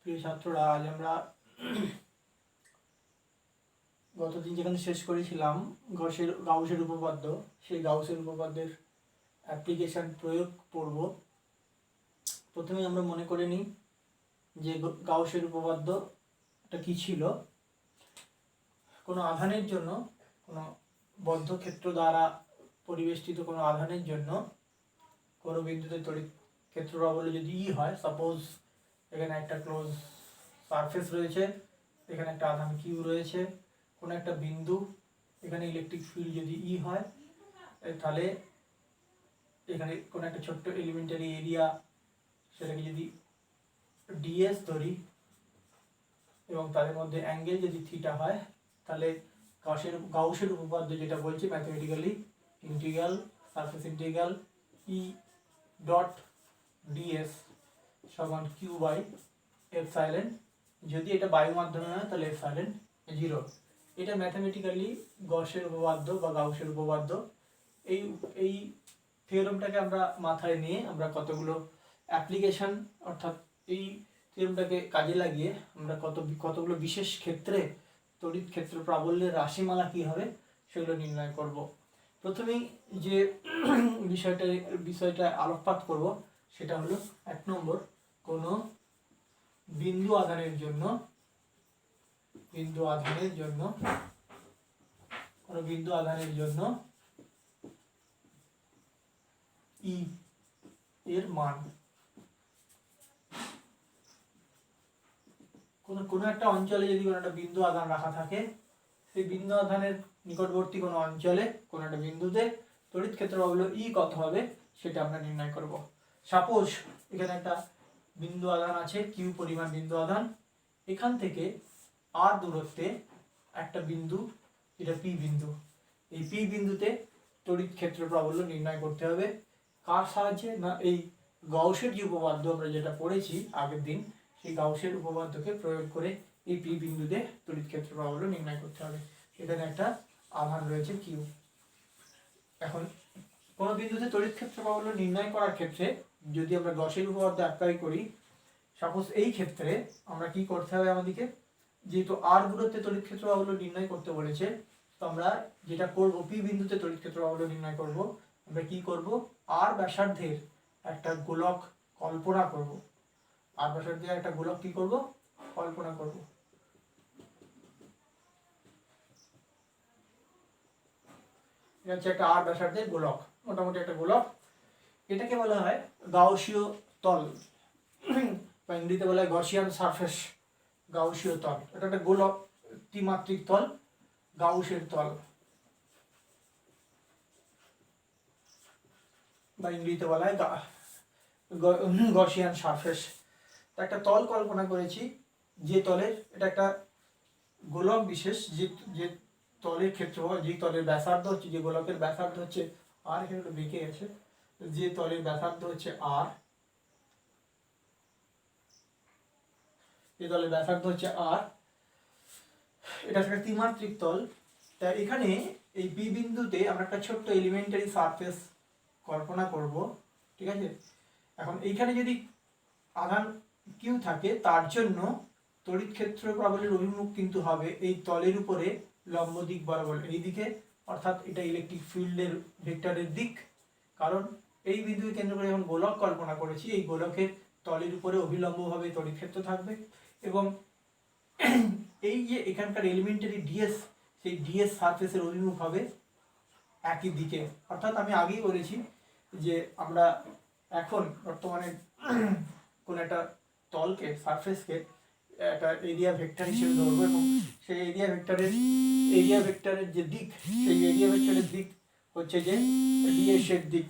প্রিয় ছাত্ররা, আজ আমরা গতদিন যেখানে শেষ করেছিলাম গাউসের উপপাদ্য, সেই গাউসের উপপাদ্যের অ্যাপ্লিকেশন প্রয়োগ পড়ব। প্রথমে আমরা মনে করে নিই যে গাউসের উপপাদ্যটা কি ছিল। কোনো আধানের জন্য, কোনো বদ্ধ ক্ষেত্র দ্বারা পরিবেষ্টিত কোনো আধানের জন্য কোনো বিন্দুতে তড়িৎ ক্ষেত্র প্রাবল্য যদি ই হয়, সাপোজ এখানে একটা ক্লোজ সারফেস রয়েছে, এখানে একটা আধান কিউ রয়েছে, কোনো একটা বিন্দু, এখানে ইলেকট্রিক ফিল্ড যদি ই হয়, তাহলে এখানে কোনো একটা ছোট্ট এলিমেন্টারি এরিয়া, সেটাকে যদি ডিএস ধরি এবং তাদের মধ্যে অ্যাঙ্গেল যদি থিটা হয়, তাহলে গাউসের উপপাদ্য যেটা বলছে mathematically, integral surface integral E dot DS সমান কিউ বাই এপসাইলন। যদি এটা বায়ু মাধ্যমে হয় তাহলে এপসাইলন 0। এটা ম্যাথমেটিক্যালি গসের উপপাদ্য বা গাউসের উপপাদ্য। এই থিওরেমটাকে আমরা মাথায় নিয়ে আমরা কতগুলো অ্যাপ্লিকেশন, অর্থাৎ এই থিওরেমটাকে কাজে লাগিয়ে আমরা কতগুলো বিশেষ ক্ষেত্রে তড়িৎ ক্ষেত্র প্রাবল্যের রাশিমালা কী হবে সেগুলো নির্ণয় করব। প্রথমেই যে বিষয়টা আলোকপাত করব সেটা হলো 1 নম্বর, কোনো বিন্দু আধানের জন্য ই এর মান। কোনো একটা অঞ্চলে যদি কোনো একটা বিন্দু আধান রাখা থাকে, সেই বিন্দু আধানের নিকটবর্তী কোনো অঞ্চলে কোনো একটা বিন্দুতে তড়িৎ ক্ষেত্র প্রাবল্য ই কত হবে সেটা আমরা নির্ণয় করব। সাপোজ এখানে একটা বিন্দু আধান আছে, কিউ পরিমাণ বিন্দু আধান, এখান থেকে আর দূরত্বে একটা বিন্দু, এটা পি বিন্দু। এই পি বিন্দুতে তড়িৎ ক্ষেত্র প্রাবল্য নির্ণয় করতে হবে। কার সাহায্যে? না, এই গাউসের যে উপপাদ্য আমরা যেটা পড়েছি আগের দিন, সেই গাউসের উপপাদ্যকে প্রয়োগ করে এই পি বিন্দুতে তড়িৎ ক্ষেত্র প্রাবল্য নির্ণয় করতে হবে। এখানে একটা আধান রয়েছে কিউ। এখন কোনো বিন্দুতে তড়িৎ ক্ষেত্র প্রাবল্য নির্ণয় করার ক্ষেত্রে যদি আমরা গাউসের উপপাদ্য অ্যাপ্লাই করি, সাপোজ এই ক্ষেত্রে আমরা কি করতে হবে, আমাদেরকে যেহেতু আর দূরত্বে তড়িৎ ক্ষেত্র প্রাবল্য নির্ণয় করতে বলেছে, তো আমরা যেটা করব, পি বিন্দুতে তড়িৎ ক্ষেত্র প্রাবল্য নির্ণয় করব, আমরা কি করব, আর ব্যাসার্ধের একটা গোলক কল্পনা করব। আর ব্যাসার্ধের একটা গোলক কি করব, কল্পনা করব। এটা হচ্ছে একটা আর ব্যাসার্ধের গোলক, মোটামুটি একটা গোলক। এটাকে বলা হয় গাউসীয় তল বা ইংরেজিতে বলা হয় গসিয়ান সারফেস, গাউসীয় তল। এটা একটা গোলক ত্রিমাত্রিক তল, গাউসের তল বা ইংরেজিতে বলা হয় গসিয়ান সারফেস। একটা তল কল্পনা করেছি, যে তলের, এটা একটা গোলক বিশেষ, যে তলের ক্ষেত্রফল, যে তলের ব্যাসার্ধ হচ্ছে, যে গোলকের ব্যাসার্ধ হচ্ছে আর, এখানে একটু বেঁকে গেছে, যে তলের ব্যাসার্ধ হচ্ছে আর, যে তলের ব্যাসার্ধ হচ্ছে আর, এটা একটা ত্রিমাত্রিক তল। তা এখানে এই বি বিন্দুতে আমরা একটা ছোট্ট এলিমেন্টারি সারফেস কল্পনা করব, ঠিক আছে। এখন এইখানে যদি আধান কিউ থাকে, তার জন্য তড়িৎ ক্ষেত্র প্রাবল্যের অভিমুখ কিন্তু হবে এই তলের উপরে লম্ব দিক বরাবর, এই দিকে, অর্থাৎ এটা ইলেকট্রিক ফিল্ডের ভেক্টরের দিক। কারণ এই বিন্দুকে কেন্দ্র করে যখন গোলক কল্পনা করেছি, এই গোলকের তলের উপরে অভিলম্বভাবে তড়িৎ ক্ষেত্র থাকবে, এবং এই যে এখানকার এলিমেন্টারি ডিএস, সেই ডিএস সারফেসের অভিমুখ হবে একই দিকে। অর্থাৎ আমি আগেই বলেছি যে আমরা এখন বর্তমানে কোন একটা তলকে, সারফেসকে একটা এরিয়া ভেক্টর হিসেবে ধরবো, এবং সেই এরিয়া ভেক্টরের যে দিক, সেই এরিয়া ভেক্টরের দিক হচ্ছে যে ডিএস এর দিক।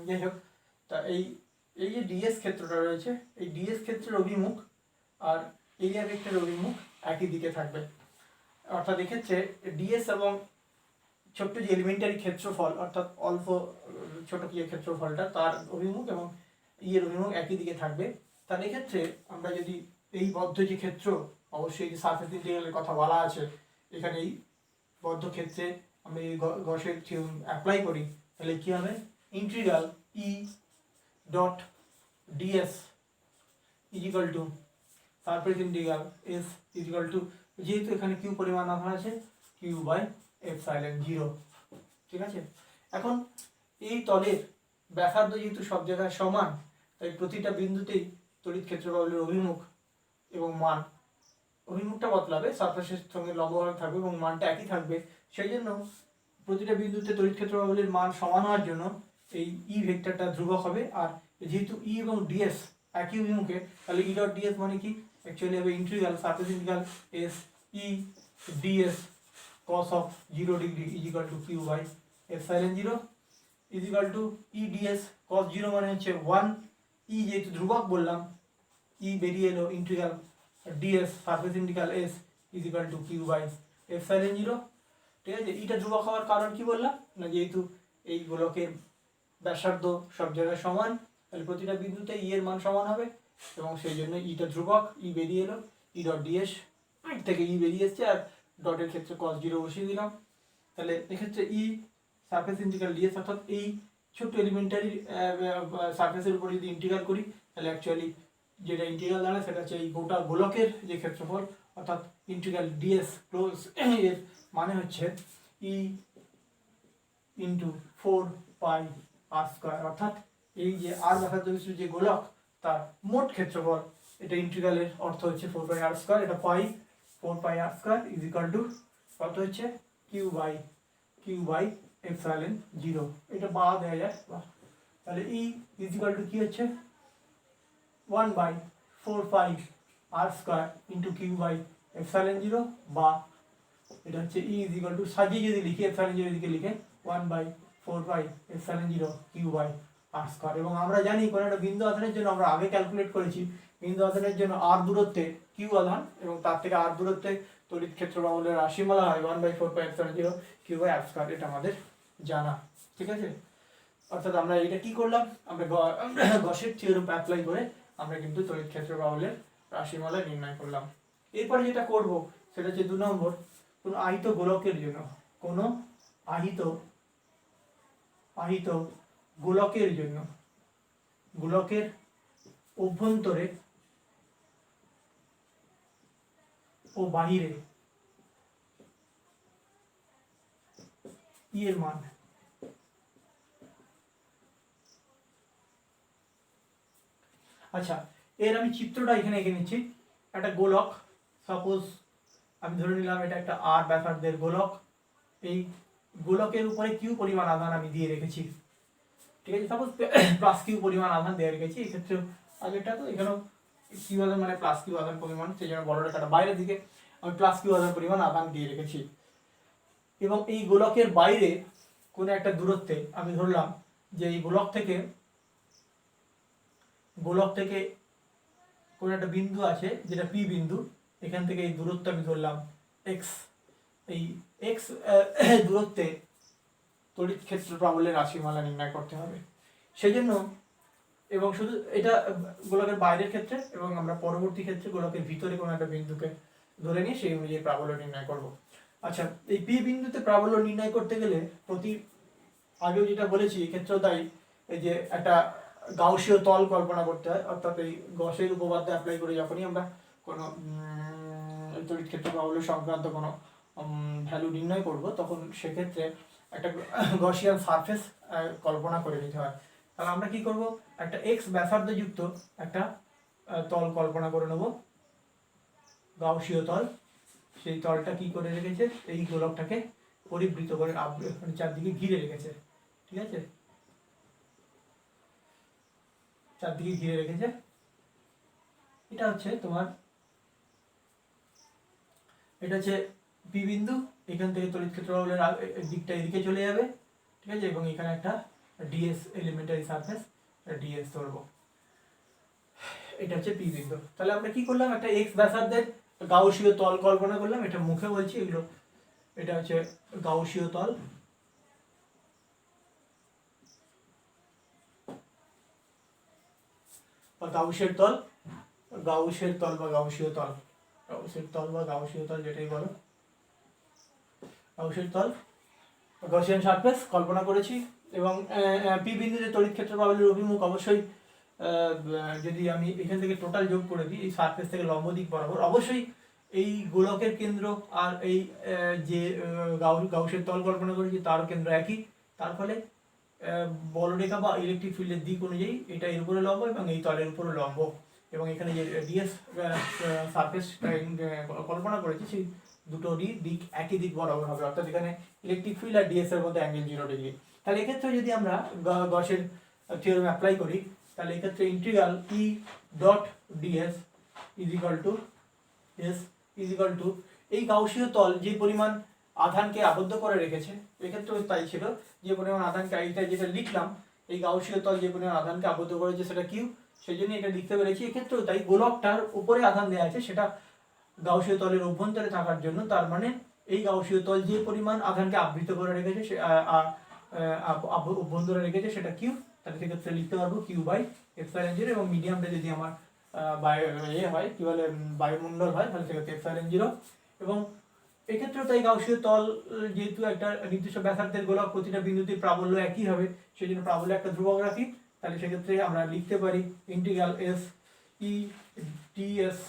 যাই হোক, তা এই যে ডিএস ক্ষেত্রটা রয়েছে, এই ডিএস ক্ষেত্রের অভিমুখ আর এরিয়া ভেক্টরের অভিমুখ একই দিকে থাকবে। অর্থাৎ এক্ষেত্রে ডিএস এবং ছোট্ট যে এলিমেন্টারি ক্ষেত্রফল অর্থাৎ অল্প ছোট যে ক্ষেত্রফলটা তার অভিমুখ এবং ইয়ের অভিমুখ একই দিকে থাকবে। তাহলে এক্ষেত্রে আমরা যদি এই বদ্ধ যে ক্ষেত্র, অবশ্যই যে সারফেস ইন্টিগ্রালের কথা বলা আছে এখানে, এই বদ্ধ ক্ষেত্রে আমরা এই গসের থিওরেম অ্যাপ্লাই করি, তাহলে কি হবে, integral E dot dS is equal to surface integral S is equal to, যেহেতু এখানে কিউ পরিমাণ আধান আছে, কিউ বাই এপসাইলন 0। ঠিক আছে, এখন এই তলের ব্যাসার্ধ যেহেতু সব জায়গায় সমান, তাই প্রতিটা বিন্দুতেই তড়িৎ ক্ষেত্র প্রবাহের অভিমুখ এবং মান, অভিমুখটা বদলাবে, সারফেসের সঙ্গে লম্বভাবে থাকবে এবং মানটা একই থাকবে। সেই জন্য প্রতিটা বিন্দুতে তড়িৎ ক্ষেত্র প্রবাহের মান সমান হওয়ার জন্য এই ই ভেক্টরটা ধ্রুবক হবে। আর যেহেতু ই এবং ডিএস একই অভিমুখে, তাহলে ই ডট ডিএস মানে কি, অ্যাকচুয়ালি হবে integral surface integral S E dS cos of 0 degree is equal to q by epsilon 0 is equal to e ds cos 0 মানে হচ্ছে 1, e যেহেতু ধ্রুবক বললাম, e বেরিয়ে এলো, integral ds surface integral s is equal to q by epsilon 0। ঠিক আছে, এটা ধ্রুবক হওয়ার কারণ কি বললাম না, যেহেতু এই গোলকের ব্যাসার্ধ সব জায়গায় সমান, তাহলে প্রতিটা বিন্দুতে ই এর মান সমান হবে এবং সেই জন্য ইটা ধ্রুবক, ই বেরিয়ে এলো, ই ডট ডিএস থেকে ই বেরিয়ে এসছে, আর ডটের ক্ষেত্রে cos 0 বসিয়ে দিলাম। তাহলে এক্ষেত্রে ই সারফেস ইন্টিগ্রাল ডিএস অর্থাৎ এই ছোট্ট এলিমেন্টারি সারফেসের উপর যদি ইন্টিগ্রাল করি, তাহলে অ্যাকচুয়ালি যেটা ইন্টিগ্রাল দাঁড়ায় সেটা হচ্ছে এই গোটা গোলকের যে ক্ষেত্রফল, অর্থাৎ ইন্টিগ্রাল ডিএস ক্লোজ এর মানে হচ্ছে ই ইন্টু 4 পাই আর স্কোয়ার, অর্থাৎ এই যে আর ব্যাসার্ধ বিশিষ্ট যে গোলক তার মোট ক্ষেত্রফল, এটা ইন্টিগ্রালের অর্থ হচ্ছে 4 পাই আর স্কোয়ার, এটা পাই 4 pi R square is equal to কত হচ্ছে কিউ বাই এপসাইলন 0। এটা বা দেওয়া যায়, তাহলে ই ইজ ইকাল টু কি হচ্ছে 1 by 4 pi R square into Q by epsilon 0, বা এটা হচ্ছে ই ইজ ইকাল টু সাজিয়ে যদি লিখি এপসাইলন 0 দিকে লিখে 1 by 4 pi epsilon 0 Q by R square. এবং আমরা জানি কোনো একটা বিন্দু আধানের জন্য আমরা আগে ক্যালকুলেট করেছি, বিন্দু আধানের জন্য আর দূরত্বে কিউ আধান এবং তার থেকে আর দূরত্বে তড়িৎ ক্ষেত্র প্রবাহের রাশিমালা হয় 1 by 4 pi epsilon 0 Q by R square, এটা আমাদের জানা। ঠিক আছে, অর্থাৎ আমরা এটা কি করলাম, আমরা গসের থিওরেম অ্যাপ্লাই করে আমরা কিন্তু তড়িৎ ক্ষেত্র প্রবাহের রাশিমালা নির্ণয় করলাম। এরপরে যেটা করব সেটা হচ্ছে 2 নম্বর, কোন আহিত গোলকের জন্য, কোন আহিত গোলকের জন্য গোলকের অভ্যন্তরে ও বাহিরে ই এর মান। আচ্ছা, এর আমি চিত্রটা এখানে এঁকে নিচ্ছি। একটা গোলক, সাপোজ আমি ধরে নিলাম এটা একটা আর ব্যাসার্ধের গোলক, এই গোলকের উপরে কিউ পরিমাণ আধান আমি দিয়ে রেখেছি। ঠিক আছে, সাপোজ প্লাস কিউ পরিমাণ আধান দিয়ে রেখেছি, এক্ষেত্রে আগেরটা তো এখানেও কিউ আধান মানে প্লাস কিউ আধান পরিমাণ, সেই জন্য বড় রেখাটা বাইরের দিকে আমি প্লাস কিউ আধান পরিমাণ আধান দিয়ে রেখেছি। এবং এই গোলকের বাইরে কোনো একটা দূরত্বে আমি ধরলাম যে এই গোলক থেকে কোনো একটা বিন্দু আছে যেটা পি বিন্দু, এখান থেকে এই দূরত্ব আমি ধরলাম এক্স, এই এক্স দূরত্বে তড়িৎ ক্ষেত্র প্রবলের রাশিমালা নির্ণয় করতে হবে। সেই জন্য, এবং শুধু এটা গোলকের বাইরের ক্ষেত্রে, এবং আমরা পরবর্তী ক্ষেত্রে গোলকের ভিতরে কোনো একটা বিন্দুকে ধরে নিয়ে সেই অনুযায়ী প্রাবল্য নির্ণয় করব। আচ্ছা, এই পি বিন্দুতে প্রাবল্য নির্ণয় করতে গেলে আগেও যেটা বলেছি এক্ষেত্রেও তাই, এই যে একটা গাউসীয় তল কল্পনা করতে হয়, অর্থাৎ এই গসের উপপাদ্য অ্যাপ্লাই করে যখনই আমরা কোনো তড়িৎ ক্ষেত্র প্রাবল্য সংক্রান্ত কোনো ভ্যালু নির্ণয় করব, তখন সেক্ষেত্রে একটা গসিয়ান সারফেস কল্পনা করে নিতে হয়। তাহলে আমরা কি করব, একটা এক্স ব্যাসার্ধযুক্ত একটা তল কল্পনা করে নেব, গাউসীয় তল। সেই তলটা কি করে রেখেছে, এই গোলকটাকে পরিবৃত করে চারদিকে ঘিরে রেখেছে। ঠিক আছে, চারদিকে ঘিরে রেখেছে। এটা হচ্ছে তোমার, এটা হচ্ছে পি বিন্দু, এখান থেকে তড়িৎ ক্ষেত্র প্রবাহের দিকটা এদিকে চলে যাবে। ঠিক আছে, এবং এখানে একটা ডিএস এলিমেন্টারি সারফেস ডিএস ধরবো, এটা হচ্ছে পি বিন্দু। তাহলে আমরা কি করলাম, একটা এক্স ব্যাসার্ধের গাউসীয় তল কল্পনা করলাম, এটা মুখে বলছি, এগুলো এটা হচ্ছে গাউসীয় তল। বা গাউসের তল, গাউসের তল বা গাউসীয় তল, গাউসের তল বা গাউসীয় তল যেটাই বলো, গাউসের তল, গসিয়ান সারফেস কল্পনা করেছি। এবং পি বিন্দুতে তড়িৎ ক্ষেত্র প্রাবল্যের অভিমুখ অবশ্যই যদি আমি এখান থেকে টোটাল যোগ করে দিই এই সারফেস থেকে লম্ব দিক বরাবর, অবশ্যই এই গোলকের কেন্দ্র আর এই যে গাউসের তল কল্পনা করেছি তার কেন্দ্র একই। তার ফলে বলরেখা বা ইলেকট্রিক ফিল্ডের দিক অনুযায়ী এটা এর উপরে লম্ব এবং এই তলের উপরে লম্ব। এবং এখানে যে ডিএস সারফেস কল্পনা করেছি সেই দুটোরই দিক একই দিক বরাবর হবে, অর্থাৎ এখানে ইলেকট্রিক ফিল্ড আর ডিএস এর মধ্যে অ্যাঙ্গেল 0 ডিগ্রি। তাহলে এক্ষেত্রে যদি আমরা গসের থিওরেম অ্যাপ্লাই করি, তাহলে এক্ষেত্রে integral E dot dS is equal two এই গাউসীয় তল যে পরিমাণ আধানকে আবদ্ধ করে রেখেছে, এক্ষেত্রেও তাই ছিল, যে পরিমাণ আধানকে এইটা যেটা লিখলাম, এই গাউসীয় তল যে পরিমাণ আধানকে আবদ্ধ করেছে সেটা কিউ, সেই জন্য এটা লিখতে পেরেছি। এক্ষেত্রেও তাই, গোলকটার উপরে আধান দেওয়া আছে সেটা গাউসীয় তলের অভ্যন্তরে থাকার জন্য, তার মানে এই গাউসীয় তল যে পরিমাণ আধানকে আবৃত করে রেখেছে অভ্যন্তরে রেখেছে সেটা কিউ, তাহলে সেক্ষেত্রে লিখতে পারবো কিউ বাই এপসাইলন 0। এবং মিডিয়ামটা যদি আমার হয় কি বলে বায়ুমণ্ডল হয়, তাহলে সেক্ষেত্রে এপসাইলন 0। এবং এক্ষেত্রেও তাই গাউসীয় তল যেহেতু একটা নির্দিষ্ট ব্যাসার্ধের গোলক, প্রতিটা বিন্দুতে প্রাবল্য একই হবে, সেই জন্য প্রাবল্য একটা ধ্রুবক রাখি, তাহলে সেক্ষেত্রে আমরা লিখতে পারি integral S E dS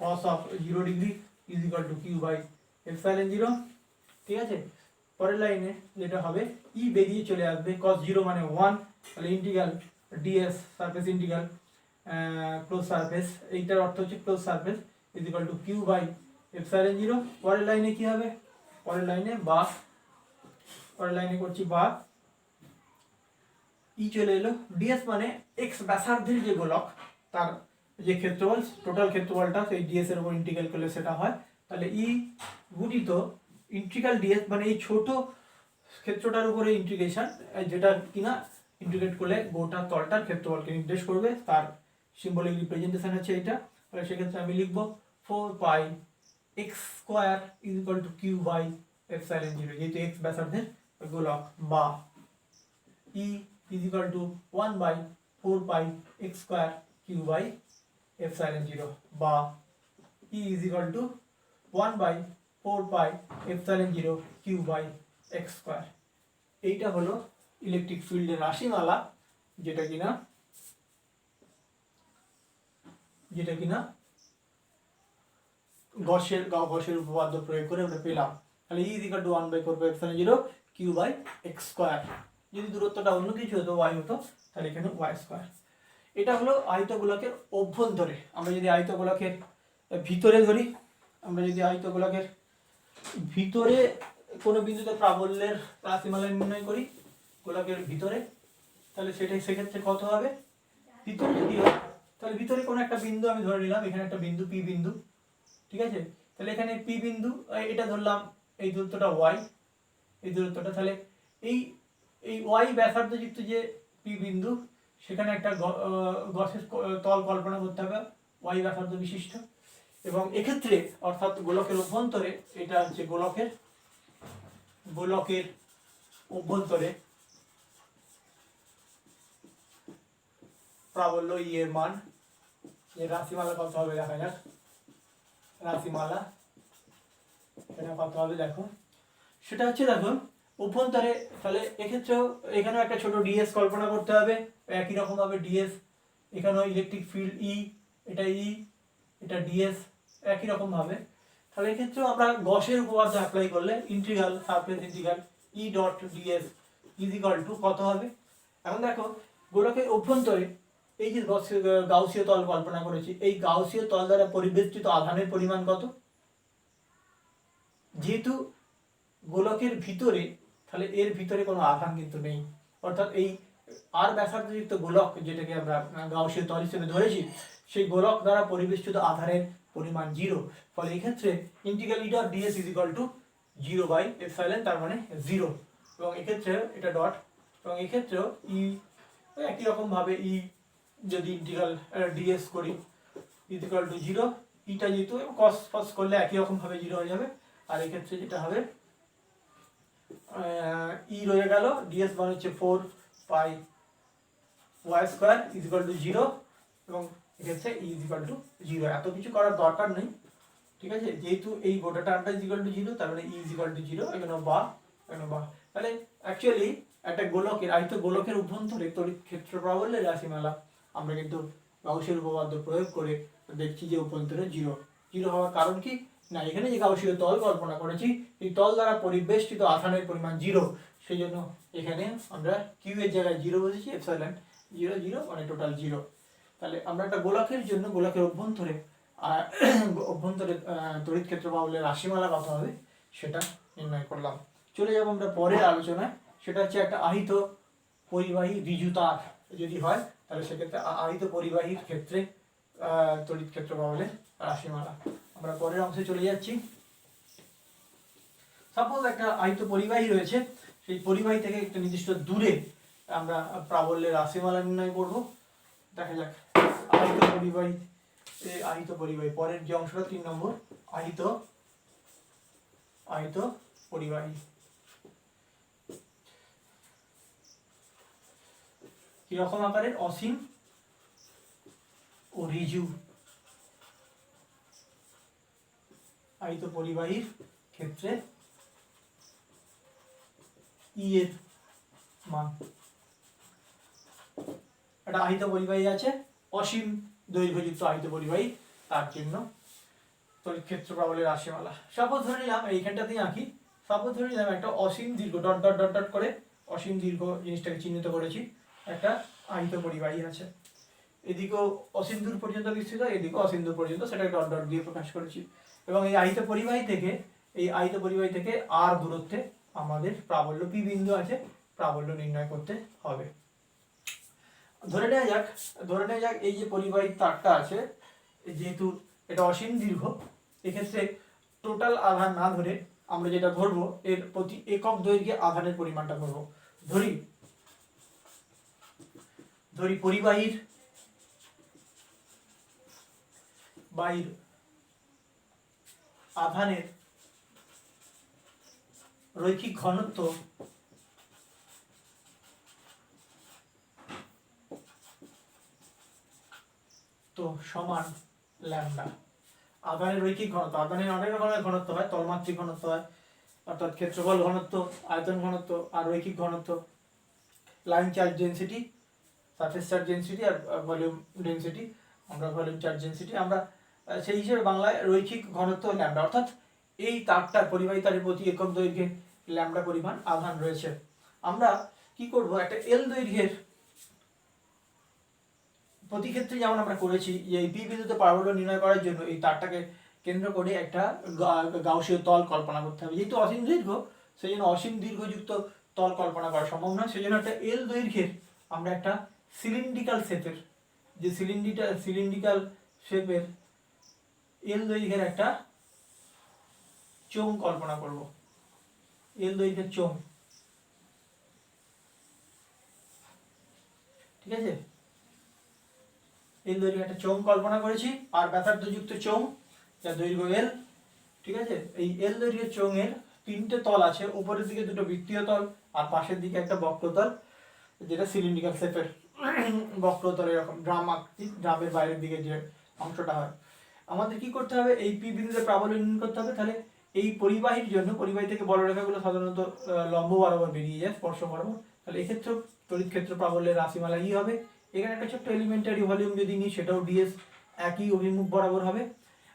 cos of 0 degree is equal to Q by epsilon 0। ঠিক আছে, পরের লাইনে যেটা হবে ই বেরিয়ে চলে আসবে, cos 0 মানে 1, তাহলে integral DS surface integral close surface, এইটার অর্থ হচ্ছে close surface is equal to Q by epsilon 0। পরের লাইনে কি হবে, পরের লাইনে করছি বা ই চলে এলো, ডিএস মানে এক্স ব্যাসার্ধের যে গোলক তার যে ক্ষেত্রফল, টোটাল ক্ষেত্রফলটা সেই ডিএস এর উপর ইন্টিগ্রাল করলে সেটা হয়, তাহলে ই গুণিত ইন্টিগ্রাল ডিএস মানে এই ছোট ক্ষেত্রটার উপরে ইন্টিগ্রেশন, যেটা কিনা ইন্টিগ্রেট করলে গোটা তলটার ক্ষেত্রফলকে নির্দেশ করবে, তার সিম্বলিক রিপ্রেজেন্টেশন হচ্ছে এটা। তাহলে সেক্ষেত্রে আমি লিখবো 4 pi x square is equal to Q by epsilon 0, যেহেতু এক্স ব্যাসার্ধের গোলক, বা E is equal to 1 by 4 pi x square q by epsilon 0, বা E is equal to 1 by 4 pi epsilon 0 Q by x square. এইটা হলো electric ফিল্ডের রাশিমালা, যেটা কিনা গসের উপপাদ্য প্রয়োগ করে আমরা পেলাম। তাহলে E is equal to 1 by 4 pi epsilon 0 Q by x square. যদি দূরত্বটা অন্য কিছু হতো ওয়াই হতো, তাহলে এখানে ওয়াই স্কোয়ার। এটা হলো আয়তগোলকের অভ্যন্তরে। আমরা যদি আয়তগোলকের ভিতরে ধরি, আমরা যদি আয়তগোলকের ভিতরে কোনো বিন্দুতে প্রাবল্যের রাশিমালা নির্ণয় করি গোলকের ভিতরে, তাহলে সেক্ষেত্রে কত হবে, ভিতরে যদি হয় তাহলে ভিতরে কোনো একটা বিন্দু আমি ধরে নিলাম, এখানে একটা বিন্দু পি বিন্দু, ঠিক আছে, তাহলে এখানে পি বিন্দু, এটা ধরলাম এই দূরত্বটা ওয়াই, এই দূরত্বটা, তাহলে এই ওয়াই ব্যাসার্ধযুক্ত যে পি বিন্দু, সেখানে একটা গসের তল কল্পনা করতে হবে ওয়াই ব্যাসার্ধ বিশিষ্ট। এবং এক্ষেত্রে অর্থাৎ গোলকের অভ্যন্তরে, এটা হচ্ছে গোলকের অভ্যন্তরে প্রাবল্য ই এর মান, এর রাশিমালা কত হবে দেখা যাক, রাশিমালা এটা কত হবে দেখো, সেটা হচ্ছে দেখো অভ্যন্তরে, তাহলে এক্ষেত্রেও এখানেও একটা ছোট ডিএস কল্পনা করতে হবে, একই রকম ভাবে ডিএস, এখানেও ইলেকট্রিক ফিল্ড ই, এটা ডিএস একই রকম ভাবে। তাহলে এক্ষেত্রেও আমরা গসের উপপাদ্য অ্যাপ্লাই করলে integral surface integral E dot dS is equal two কত হবে। এখন দেখো গোলকের অভ্যন্তরে এই যে গাউসীয় তল কল্পনা করেছি, এই গাউসীয় তল দ্বারা পরিবেষ্টিত আধানের পরিমাণ কত, যেহেতু গোলকের ভিতরে, তাহলে এর ভিতরে কোনো আধান কিন্তু নেই, অর্থাৎ এই আর ব্যাসার্ধযুক্ত গোলক যেটাকে আমরা গাউসীয় তল হিসেবে ধরেছি, সেই গোলক দ্বারা পরিবেষ্টিত আধানের পরিমাণ 0। ফলে এই ক্ষেত্রে integral E dot dS is equal to 0 by epsilon, তার মানে 0। এবং এক্ষেত্রে এটা ডট, এবং এক্ষেত্রেও ই একই রকম ভাবে ই যদি ইন্টিগ্রাল ডিএস করি, ইজ ইকুয়াল টু 0, ইটা যেহেতু কস ফস করলে একই রকম ভাবে 0 হয়ে যাবে। আর এই ক্ষেত্রে যেটা হবে ই রয়ে গেল, ds মান হচ্ছে 4 পাই y square is equal to 0, এবং এক্ষেত্রে ই ইজ ইকুয়াল টু 0। এত কিছু করার দরকার নেই, ঠিক আছে, যেহেতু এই গোটা টার্মটা ইজ ইকুয়াল টু 0, তার মানে ই ইজ ইকুয়াল টু 0, এখানে বা তাহলে অ্যাকচুয়ালি একটা গোলকের আয়ত গোলকের অভ্যন্তরে তড়িৎ ক্ষেত্র প্রাবল্যের রাশিমালা আমরা কিন্তু গাউসীয় উপপাদ্য প্রয়োগ করে দেখছি যে অভ্যন্তরে 0 হওয়ার কারণ কি না, এখানে যে গাউসীয় তল কল্পনা করেছি এই তল দ্বারা পরিবেষ্টিত আধানের পরিমাণ 0, সেই জন্য এখানে আমরা কিউ এর জায়গায় 0 বসেছি, এপসাইলন 0 মানে টোটাল 0। তাহলে আমরা একটা গোলকের জন্য গোলকের অভ্যন্তরে তড়িৎ ক্ষেত্র প্রাবল্যের রাশিমালা কত হবে সেটা নির্ণয় করলাম। চলে যাব আমরা পরের আলোচনায়, সেটা হচ্ছে একটা আহিত পরিবাহী ঋজু তার যদি হয় তাহলে সেক্ষেত্রে আহিত পরিবাহীর ক্ষেত্রে তড়িৎ ক্ষেত্র প্রাবল্যের রাশিমালা। আমরা পরের অংশে চলে যাচ্ছি। সাপোজ একটা আহিত পরিবাহী রয়েছে, সেই পরিবাহী থেকে একটা নির্দিষ্ট দূরে আমরা প্রাবল্যের রাশিমালা নির্ণয় করব। দেখা যাক আহিত পরিবাহী পরের যে অংশটা 3 নম্বর, আহিত পরিবাহী কিরকম আকারের, অসীম ও ঋজু। আহিত পরিবাহীর ক্ষেত্রে ই এর মান, একটা আহিত পরিবাহী আছে অসীম দৈর্ঘ্যযুক্ত আহিত পরিবাহী, তার জন্য তড়িৎ ক্ষেত্র প্রাবল্যের রাশিমালা। সাপোজ ধরে নিলাম এইখানটাতেই আঁকি, সাপোজ ধরে নিলাম একটা অসীম দীর্ঘ ডট ডট ডট ডট করে অসীম দীর্ঘ জিনিসটাকে চিহ্নিত করেছি, একটা আহিত পরিবাহী আছে, এদিকেও অসীম দূর পর্যন্ত বিস্তৃত, এদিকেও অসীম দূর পর্যন্ত, সেটাকে ডট ডট দিয়ে প্রকাশ করেছি। এবং এই আহিত পরিবাহী থেকে আর দূরত্বে আমাদের প্রাবল্য পি বিন্দু আছে, প্রাবল্য নির্ণয় করতে হবে। ধরে নেওয়া যাক এই যে পরিবাহী তারটা আছে, যেহেতু এটা অসীম দীর্ঘ, এক্ষেত্রে টোটাল আধান না ধরে আমরা যেটা ধরবো এর প্রতি একক দৈর্ঘ্যে আধানের পরিমাণটা ধরবো। ধরি পরিবাহীর আধানের রৈখিক ঘনত্ব তো সমান ল্যামডা। আধানের রৈখিক ঘনত্ব, আধানের অনেক রকমের ঘনত্ব হয়, তলমাত্রিক ঘনত্ব হয়, অর্থাৎ ক্ষেত্রফল ঘনত্ব, আয়তন ঘনত্ব, আর রৈখিক ঘনত্ব, line charge density, surface charge density, আর ভলিউম ডেনসিটি। আমরা ভলিউম চার্জ ডেনসিটি আমরা সেই হিসেবে বাংলায় রৈখিক ঘনত্ব ল্যামডা, অর্থাৎ এই তারটার পরিবাহী তারের প্রতি একক দৈর্ঘ্যে ল্যামডা পরিমাণ আধান রয়েছে। আমরা কি করব, একটা এল দৈর্ঘ্যের প্রতি ক্ষেত্রে যেমন আমরা করেছি যে এই পি বিন্দুতে প্রাবল্য নির্ণয় করার জন্য এই তারটাকে কেন্দ্র করে একটা গাউসীয় তল কল্পনা করতে হবে। যেহেতু অসীম দীর্ঘ, সেই জন্য অসীম দীর্ঘযুক্ত তল কল্পনা করা সম্ভব নয়, সেই জন্য একটা এল দৈর্ঘ্যের আমরা একটা সিলিন্ড্রিক্যাল শেপের এল দৈর্ঘ্যের একটা চোঙ কল্পনা করব। এল দৈর্ঘ্যের চোঙ, ঠিক আছে, এল দৈর্ঘ্যের একটা চোঙ কল্পনা করেছি, আর ব্যাসার্ধযুক্ত চোঙ যার দৈর্ঘ্য এল, ঠিক আছে। এই এল দৈর্ঘ্যের চোঙের 3টে তল আছে, উপরের দিকে 2টো বৃত্তীয় তল আর পাশের দিকে একটা বক্রতল, যেটা সিলিন্ড্রিক্যাল শেপের বক্রতল, এরকম ড্রামের বাইরের দিকে যে অংশটা হয়। আমাদের কি করতে হবে, এই পি বিন্দুতে প্রাবল্য নির্ণয় করতে হবে। তাহলে এই পরিবাহীর জন্য, পরিবাহী থেকে বলরেখাগুলো সাধারণত লম্ব বরাবর বেরিয়ে যায়, স্পর্শ বরাবর, তাহলে এক্ষেত্রে তড়িৎ ক্ষেত্র প্রাবল্যের রাশিমালা ই হবে। এখানে একটা ছোট্ট এলিমেন্টারি ভলিউম যদি নিই, সেটাও ডিএস একই অভিমুখ বরাবর হবে।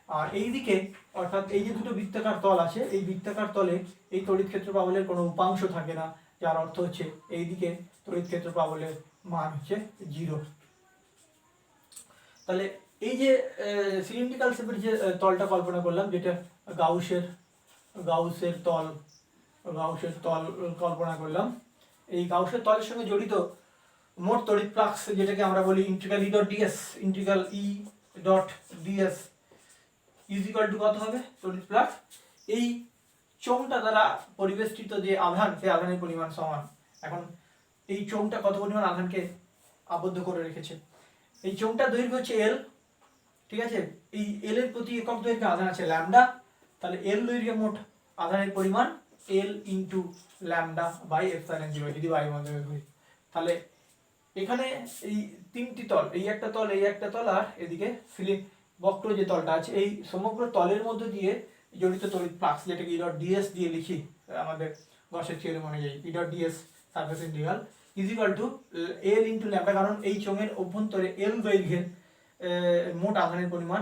আর এইদিকে, অর্থাৎ এই যে 2টো বৃত্তাকার তল আছে, এই বৃত্তাকার তলে এই তড়িৎ ক্ষেত্র প্রাবল্যের কোনো উপাংশ থাকে না, যার অর্থ হচ্ছে এইদিকে তড়িৎ ক্ষেত্র প্রাবল্যের মান হচ্ছে 0। তাহলে এই যে সিলিন্ড্রিক্যাল শেপের যে তলটা কল্পনা করলাম, যেটা গাউসের তল কল্পনা করলাম, এই গাউসের তলের সঙ্গে জড়িত মোট তড়িৎ ফ্লাক্স, যেটাকে আমরা বলি integral E dot dS is equal two কত হবে, তড়িৎ ফ্লাক্স এই চোঙটা দ্বারা পরিবেষ্টিত যে আধান, সেই আধানের পরিমাণ সমান। এখন এই চোঙটা কত পরিমাণ আধানকে আবদ্ধ করে রেখেছে, এই চোঙটার দৈর্ঘ্য হচ্ছে এল, ঠিক আছে। এই এল এর প্রতি একক দৈর্ঘ্যে আধান আছে ল্যামডা, তাহলে এল দৈর্ঘ্যে মোট আধানের পরিমাণ L into lambda by epsilon zero যদি বায়ুমণ্ডলে ধরি। তাহলে এখানে এই তিনটি তল, এই একটা তল, এই একটা তল, আর এদিকে বক্র যে তলটা আছে, এই সমগ্র তলের মধ্যে দিয়ে জড়িত তড়িৎ ফ্লাক্স, যেটাকে ই ডট ডিএস দিয়ে লিখি আমাদের গসের থিওরেম অনুযায়ী, ই dot DS surface integral is equal to L into lambda, কারণ এই চোঙের অভ্যন্তরে এল দৈর্ঘ্যের মোট আধানের পরিমাণ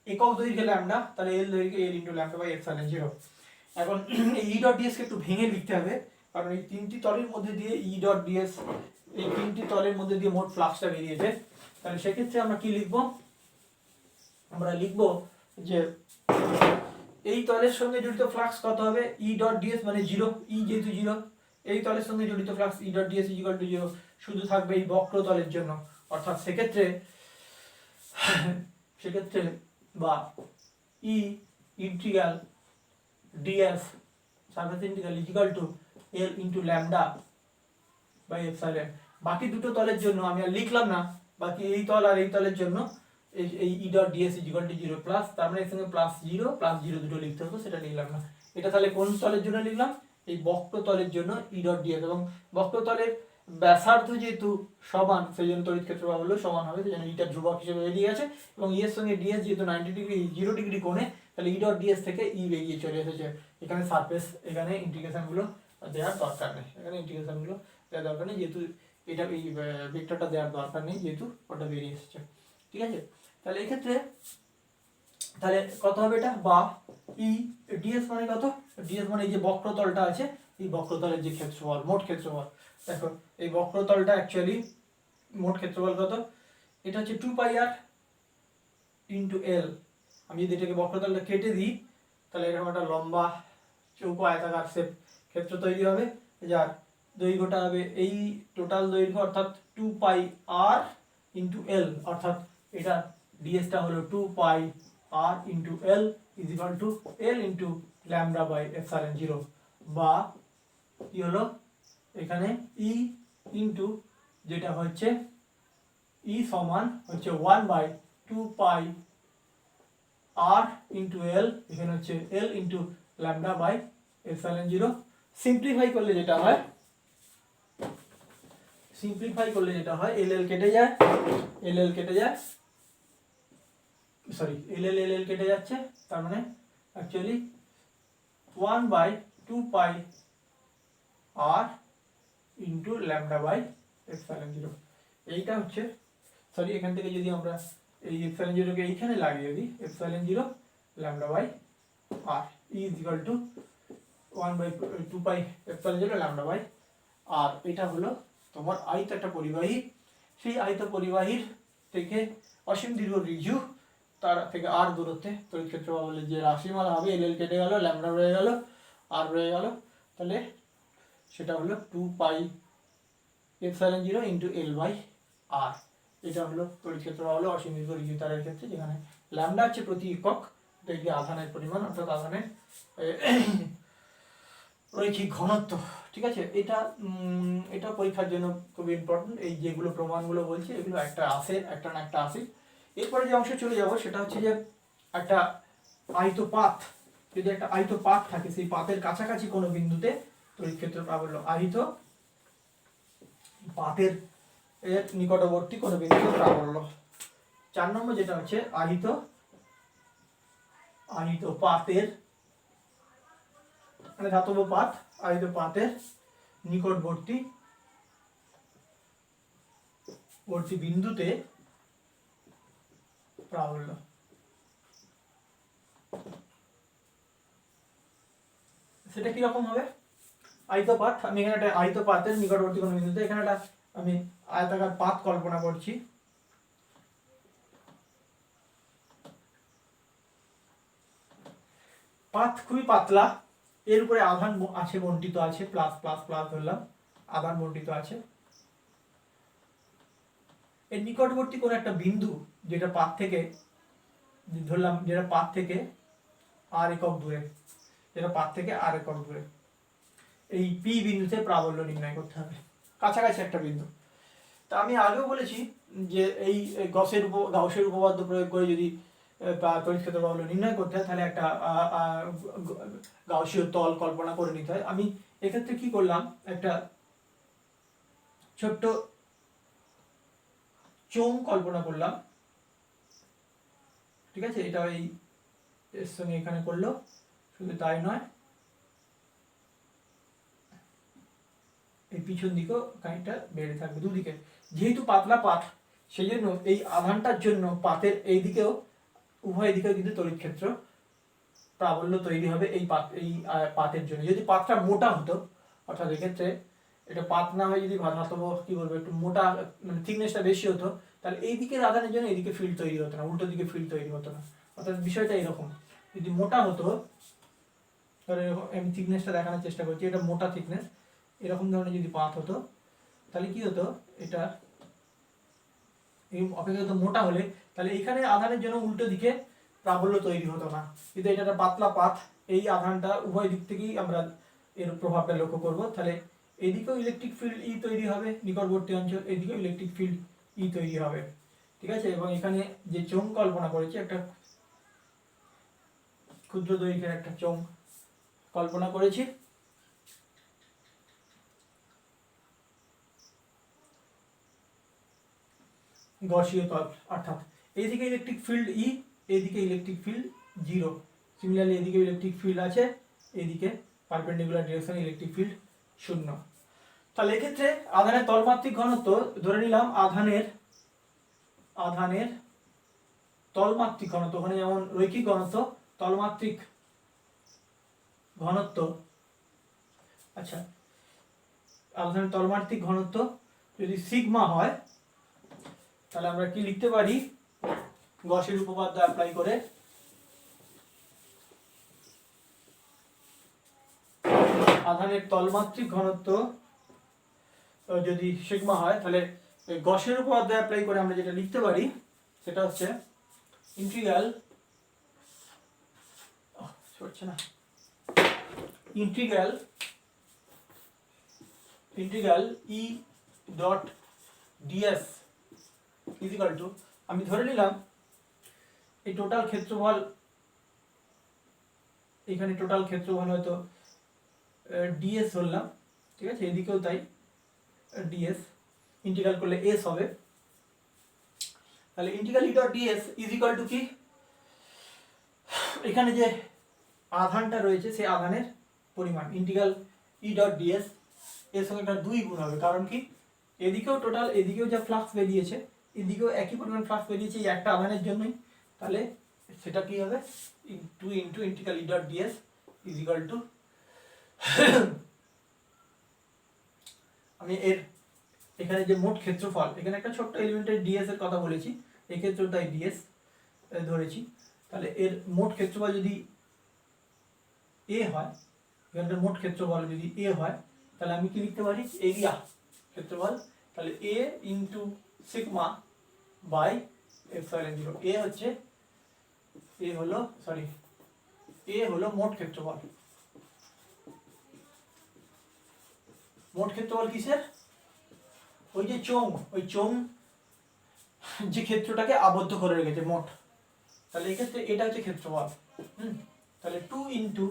একক দৈর্ঘ্যে ল্যামডা, তাহলে এল দৈর্ঘ্যে L into lambda by epsilon zero. এখন এই ই ডট ডিএস কে একটু ভেঙে লিখতে হবে, কারণ এই তিনটি তলের মধ্যে দিয়ে ই ডট ডিএস, এই তিনটি তলের মধ্যে দিয়ে মোট ফ্লাক্সটা বেরিয়েছে। তাহলে সেক্ষেত্রে আমরা কি লিখব, আমরা লিখব যে এই তলের সঙ্গে জড়িত ফ্লাক্স কত হবে, ই ডট ডিএস মানে জিরো, ই যেহেতু জিরো, এই তলের সঙ্গে জড়িত flux E dot DS equal to zero, শুধু থাকবে এই বক্র তলের জন্য, অর্থাৎ সেক্ষেত্রে বা E integral DS surface integral equal to L into lambda by epsilon. বাকি দুটো তলের জন্য আমি আর লিখলাম না, বাকি এই তল আর এই তলের জন্য এই ই dot DS equal to zero plus, তার মানে এর সঙ্গে প্লাস জিরো দুটো লিখতে হতো, সেটা লিখলাম না। এটা তাহলে কোন তলের জন্য লিখলাম, এই বক্র তলের জন্য ই ডট ডিএস, এবং বক্র তলের ব্যাসার্ধ যেহেতু সমান, সেই জন্য তড়িৎ ক্ষেত্র হলো সমান হবে, সেই জন্য ইটা ধ্রুবক হিসেবে বেরিয়ে গেছে, এবং ই এর সঙ্গে ডিএস যেহেতু 90 ডিগ্রি 0 ডিগ্রি কোণে, তাহলে ই ডট ডিএস থেকে ই বেরিয়ে চলে এসেছে। এখানে সারফেস, এখানে ইন্টিগ্রেশন গুলো দেওয়ার দরকার নেই, এখানে ইন্টিগ্রেশন গুলো দেওয়ার দরকার নেই, যেহেতু এটা এই ভেক্টরটা দেওয়ার দরকার নেই, যেহেতু ওটা বেরিয়ে এসেছে। ঠিক আছে, তাহলে এই ক্ষেত্রে তাহলে কত হবে এটা, বা ই ডিএস মানে কত, ডিএস মানে এই যে বক্রতলটা আছে, এই বক্রতলের যে ক্ষেত্রফল, মোট ক্ষেত্রফল, দেখো এই বক্রতলটা অ্যাকচুয়ালি মোট ক্ষেত্রফল কত, এটা হচ্ছে 2 পাই আর ইন্টু এল। আমি যদি এটাকে বক্রতলটা কেটে দিই, তাহলে এরকম একটা লম্বা চৌকো আয়তাকার শেপ ক্ষেত্র তৈরি হবে, যার দৈর্ঘ্যটা হবে এই টোটাল দৈর্ঘ্য অর্থাৎ 2 পাই আর ইন্টু এল, অর্থাৎ এটা ডিএসটা হলো 2 pi R into L is equal to L into lambda by epsilon zero, বা কি হলো এখানে ই ইন্টু যেটা হচ্ছে ই সমান হচ্ছে 1 by 2 pi R into L, এখানে হচ্ছে L into lambda by epsilon zero. Simplify করলে যেটা হয়, এল এল কেটে যায়, সরি এল এল কেটে যাচ্ছে, তার মানে actually 1 by 2 pi R into lambda by epsilon zero. এইটা হচ্ছে, সরি এখান থেকে যদি আমরা এই এপসাইলন জিরোকে এইখানে লাগিয়ে দিই, epsilon zero lambda by r is equal to 1 by 2 pi epsilon zero lambda by r. এটা হলো তোমার আয়ত একটা পরিবাহী, সেই আয়ত পরিবাহীর থেকে অসীম দীর্ঘ রিজু, তার থেকে আর দূরত্বে তড়িৎ ক্ষেত্র বলে যে রাশিমালা হবে, এল এল কেটে গেল, ল্যামডা রয়ে গেল, আর রয়ে গেল, তাহলে সেটা হলো 2 pi epsilon zero into L by r. এটা হলো তড়িৎ ক্ষেত্র হলো অসীম দীর্ঘ রিজু তারের ক্ষেত্রে, যেখানে ল্যামডা হচ্ছে প্রতি একক দৈর্ঘ্যে আধানের পরিমাণ, অর্থাৎ আধানের রৈখিক ঘনত্ব। ঠিক আছে, এটা পরীক্ষার জন্য খুব ইম্পর্টেন্ট, এই যেগুলো প্রমাণগুলো বলছি এগুলো একটা আসে, একটা না একটা আসে। এরপরে যে অংশে চলে যাব সেটা হচ্ছে যে একটা আয়তপাত, যদি একটা আয়তপাত থাকে, সেই পাতের কাছাকাছি কোনো বিন্দুতে তড়িৎ ক্ষেত্র প্রাবল্য, আহিত পাতের এর নিকটবর্তী কোনো বিন্দুতে প্রাবল্য। 4 নম্বর যেটা হচ্ছে আহিত পাতের মানে ধাতব পাত, আহিত পাতের নিকটবর্তী বিন্দুতে প্রাবল্য। সেটা কি রকম হবে, আয়তপাত, আমি এখানে একটা আয়তপাতের নিকটবর্তী কোনো বিন্দুতে, এখানে একটা আমি আয়তাকার পাত কল্পনা করছি, পাত খুবই পাতলা, এর উপরে আধান আছে বন্টিত আছে, প্লাস প্লাস প্লাস ধরলাম, আধান বন্টিত আছে, এর নিকটবর্তী কোন একটা বিন্দু যেটা পাত থেকে ধরলাম, যেটা পাত থেকে আর একক দূরে, এই পি বিন্দুতে প্রাবল্য নির্ণয় করতে হবে, কাছাকাছি একটা বিন্দু। তা আমি আগেও বলেছি যে এই গাউসের উপপাদ্য প্রয়োগ করে যদি তড়িৎ ক্ষেত্র বাহুল্য নির্ণয় করতে হয় তাহলে একটা গাউসীয় তল কল্পনা করে নিতে হয়। আমি এক্ষেত্রে কি করলাম, একটা ছোট্ট চোঙ কল্পনা করলাম, ঠিক আছে। এটা এই এর সঙ্গে এখানে করলো, শুধু তাই নয় এই পিছন দিকেও খানিকটা বেড়ে থাকবে দুদিকে। যেহেতু পাতলা পাত সেই জন্য এই আধানটার জন্য পাতের এই দিকেও উভয় দিকেও কিন্তু তড়িৎ ক্ষেত্র প্রাবল্য তৈরি হবে এই পাতের জন্য। যদি পাতটা মোটা হতো, অর্থাৎ এক্ষেত্রে এটা পাত না হয়ে যদি কি বলবো একটু মোটা মানে থিকনেসটা বেশি হতো, তাহলে এই দিকের আধানের জন্য এদিকে ফিল্ড তৈরি হতো না, উল্টো দিকে ফিল্ড তৈরি হতো না। অর্থাৎ বিষয়টা এরকম, যদি মোটা হতো তাহলে আমি থিকনেসটা দেখানোর চেষ্টা করছি, এটা মোটা থিকনেস, এরকম ধরনের যদি পাত হতো তাহলে কি হতো, এটা এই অপেক্ষাকৃত মোটা হলে তাহলে এখানে আধানের জন্য উল্টো দিকে প্রাবল্য তৈরি হতো না। কিন্তু এটা একটা পাতলা পাত, এই আধানটা উভয় দিক থেকেই আমরা এর প্রভাবটা লক্ষ্য করব। তাহলে এদিকেও ইলেকট্রিক ফিল্ড ই তৈরি হবে নিকটবর্তী অঞ্চল, এদিকেও ইলেকট্রিক ফিল্ড ই তৈরি হবে, ঠিক আছে। এবং এখানে যে চোঙ কল্পনা করেছি, একটা ক্ষুদ্র দৈর্ঘ্যের একটা চোঙ কল্পনা করেছি। গসীয় তল, অর্থাৎ এইদিকে ইলেকট্রিক ফিল্ড ই, এইদিকে ইলেকট্রিক ফিল্ড 0। সিমিলারলি এদিকে ইলেকট্রিক ফিল্ড আছে, এইদিকে পারপেন্ডিকুলার ডিরেকশনে ইলেকট্রিক ফিল্ড 0। তাহলে এক্ষেত্রে আধানের তলমাত্রিক ঘনত্ব ধরে নিলাম, আধানের তলমাত্রিক ঘনত্ব, ওখানে যেমন রৈখিক ঘনত্ব, তলমাত্রিক ঘনত্ব, আচ্ছা আধানের তলমাত্রিক ঘনত্ব যদি সিগমা হয় তাহলে আমরা কি লিখতে পারি, গসের উপপাদ্য অ্যাপ্লাই করে আধানের তলমাত্রিক ঘনত্ব যদি সিগমা হয় তাহলে গসের উপপাদ্য অ্যাপ্লাই করে আমরা যেটা লিখতে পারি সেটা হচ্ছে integral E dot dS is equal to, আমি ধরে নিলাম এই টোটাল ক্ষেত্রফল, এখানে টোটাল ক্ষেত্রফল হয়তো ডিএস ধরলাম, ঠিক আছে, এদিকেও তাই ডিএস, ইন্টিগ্রাল করলে এস হবে। তাহলে integral E dot dS is equal to কি, এখানে যে আধানটা রয়েছে সেই আধানের পরিমাণ, ইন্টিগ্রাল ই ডট ডিএস এর সঙ্গে একটা 2 গুণ হবে, কারণ কি এদিকেও টোটাল, এদিকেও যা ফ্লাক্স বেরিয়েছে এদিকেও একই পরিমাণ ফ্লাক্স বেরিয়েছে এই একটা আধানের জন্যই, তাহলে সেটা কি হবে 2 into integral E dot dS is equal to আমি এর এখানে যে মোট ক্ষেত্রফল, এখানে একটা ছোট্ট এলিমেন্টের ডিএস এর কথা বলেছি, এই ক্ষেত্রে তাই ডিএস ধরেছি। তাহলে এর মোট ক্ষেত্রফল যদি এ হয়, এখানকার মোট ক্ষেত্রফল যদি এ হয় তাহলে আমি কি লিখতে পারি, এরিয়া ক্ষেত্রফল, তাহলে এ ইন্টু সিগমা বাই এপসাইলন 0। এ হলো মোট ক্ষেত্রফল। মোট ক্ষেত্রফল কিসের, ওই যে চোঙ যে ক্ষেত্রটাকে আবদ্ধ করে রেখেছে মোট, তাহলে এক্ষেত্রে এটা হচ্ছে ক্ষেত্রফল। তাহলে 2 ইন্টু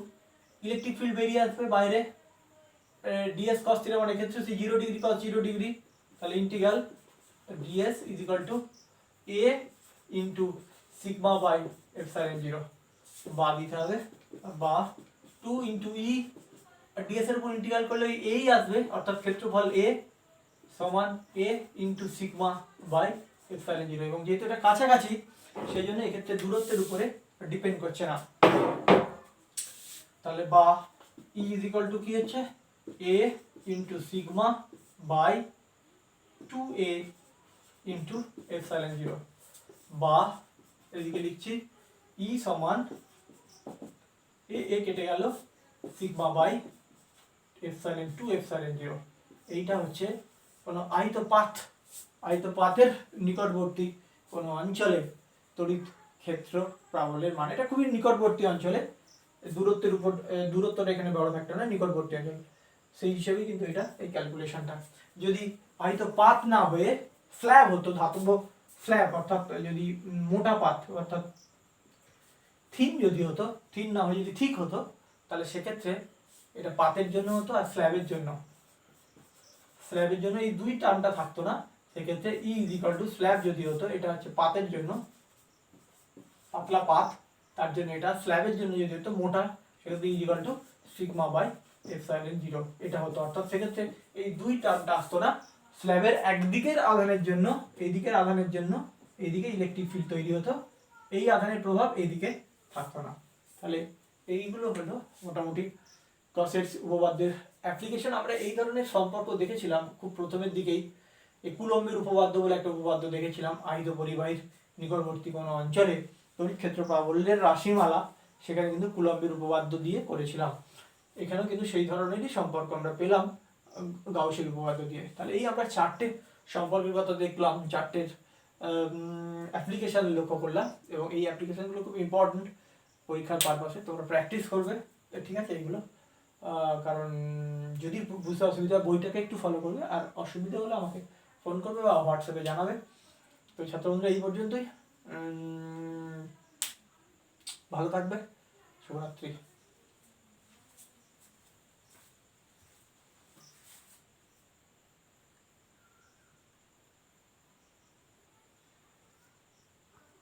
ইলেকট্রিক ফিল্ড বেরিয়ে আসবে বাইরে ডিএস কস থিটা, মানে ক্ষেত্র সি 0 ডিগ্রি কস 0 ডিগ্রি, তাহলে integral dS is equal to A into sigma by epsilon 0 বা দিতে হবে, বা 2 ইন্টু ই, ডিএস এর উপর ইন্টিগ্রাল করলে এই আসবে, অর্থাৎ ক্ষেত্রফল এ সমান এ ইন্টু সিগমা বাই এপসাইলন 0। এবং যেহেতু এটা কাছাকাছি সেই জন্য এক্ষেত্রে দূরত্বের উপরে ডিপেন্ড করছে না। তাহলে বা ই ইজ ইকুয়াল টু কি হচ্ছে, A into sigma by 2a into epsilon 0, বা এদিকে লিখছি ই সমান এ কেটে গেল সিগমা বাই এপসাইলন 2 এপসাইলন 0। এইটা হচ্ছে কোনো আয়তপাতের নিকটবর্তী কোনো অঞ্চলে তড়িৎ ক্ষেত্র প্রাবল্যের মান। এটা খুবই নিকটবর্তী অঞ্চলে, দূরত্বের উপর দূরত্বটা এখানে বড় ফ্যাক্টর না, নিকটবর্তী অঞ্চল, সেই হিসেবেই কিন্তু এটা এই ক্যালকুলেশনটা। যদি আয়তপাত না হয়ে স্ল্যাব হতো, ধাতব স্ল্যাব অর্থাৎ যদি মোটা পাত অর্থাৎ থিন যদি হতো, থিন না হয়ে যদি ঠিক হতো, তাহলে সেক্ষেত্রে এটা পাতের জন্য হতো আর স্ল্যাবের জন্য এই দুই টার্মটা থাকতো না। সেক্ষেত্রে ই ইজ ইকুয়াল টু স্ল্যাব যদি হতো, এটা হচ্ছে পাতের জন্য পাতলা পাত, তার জন্য এটা স্ল্যাবের জন্য যদি হতো মোটা, সেক্ষেত্রে E equal to sigma by epsilon 0 এটা হতো। অর্থাৎ সেক্ষেত্রে এই দুই টার্মটা আসতো না। স্ল্যাবের একদিকের আধানের জন্য, এই দিকের আধানের জন্য এইদিকে ইলেকট্রিক ফিল্ড তৈরি হতো, এই আধানের প্রভাব এইদিকে থাকতো না। তাহলে এইগুলো হলো মোটামুটি গসের উপপাদ্যের অ্যাপ্লিকেশন। আমরা এই ধরনের সম্পর্ক দেখেছিলাম খুব প্রথমের দিকেই, এই কুলম্বের উপপাদ্য বলে একটা উপপাদ্য দেখেছিলাম, আহিত পরিবাহীর নিকটবর্তী কোনো অঞ্চলে তড়িৎ ক্ষেত্র প্রাবল্যের রাশিমালা, সেখানে কিন্তু কুলম্বের উপপাদ্য দিয়ে করেছিলাম। এখানেও কিন্তু সেই ধরনেরই সম্পর্ক আমরা পেলাম গাউসের উপপাদ্য দিয়ে। তাহলে এই আমরা চারটে সম্পর্কের কথা দেখলাম, চারটের অ্যাপ্লিকেশন লক্ষ্য করলাম, এবং এই অ্যাপ্লিকেশনগুলো খুব ইম্পর্টেন্ট পরীক্ষার পারপাসে, তোমরা প্র্যাকটিস করবে, ঠিক আছে এইগুলো। কারণ যদি বুঝতে অসুবিধা বইটাকে একটু ফলো করবে, আর অসুবিধা হলে আমাকে ফোন করবে বা হোয়াটসঅ্যাপে জানাবে। তো ছাত্রবন্ধুরা এই পর্যন্তই, ভালো থাকবে, শুভরাত্রি।